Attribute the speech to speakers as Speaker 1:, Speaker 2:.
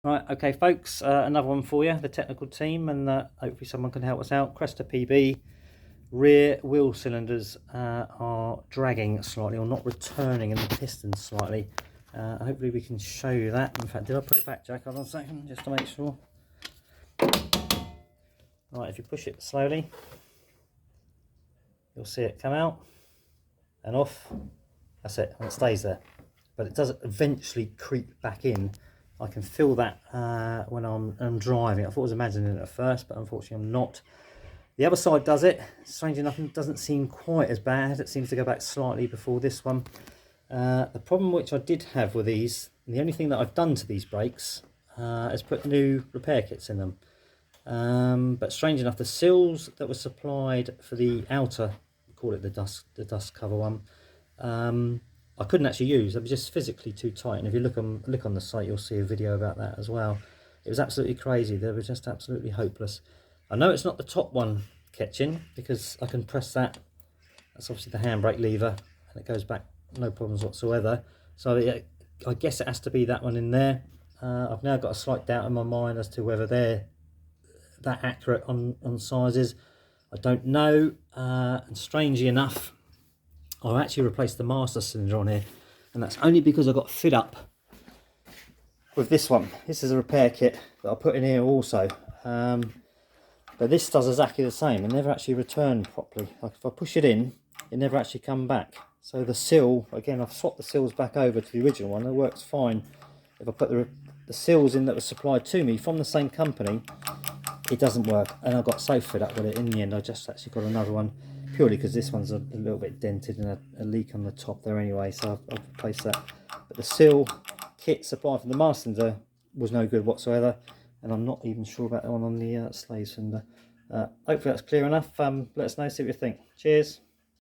Speaker 1: Right, okay folks, another one for you, the technical team, and hopefully someone can help us out. Cresta Pb, rear wheel cylinders are dragging slightly, or not returning in the pistons slightly. Hopefully we can show you that. In fact, did I put it back, Jack? Hold on a second, just to make sure. Right, if you push it slowly, you'll see it come out and off. That's it, and it stays there. But it does eventually creep back in. I can feel that when I'm driving. I thought I was imagining it at first, but unfortunately I'm not. The other side does it. Strange enough, it doesn't seem quite as bad. It seems to go back slightly before this one. The problem which I did have with these, and the only thing that I've done to these brakes is put new repair kits in them. But strange enough, the seals that were supplied for the outer, call it the dust cover one, I couldn't actually use. They were just physically too tight, and if you look on the site, you'll see a video about that as well. It was absolutely crazy. They were just absolutely hopeless. I know it's not the top one catching, because I can press that. That's obviously the handbrake lever, and it goes back no problems whatsoever. So I guess it has to be that one in there. I've now got a slight doubt in my mind as to whether they're that accurate on sizes. I don't know. And strangely enough, I've actually replaced the master cylinder on here, and that's only because I got fed up with this one. This is a repair kit that I put in here also, but this does exactly the same. It never actually returned properly. Like if I push it in, it never actually come back. So the seal, again, I've swapped the seals back over to the original one. It works fine. If I put the seals in that were supplied to me from the same company, it doesn't work, and I got so fed up with it. In the end, I just actually got another one, purely because this one's a little bit dented and a leak on the top there anyway, so I've replaced that. But the seal kit supplied from the master cylinder was no good whatsoever, and I'm not even sure about the one on the slave cylinder. Hopefully that's clear enough. Let us know, see what you think. Cheers.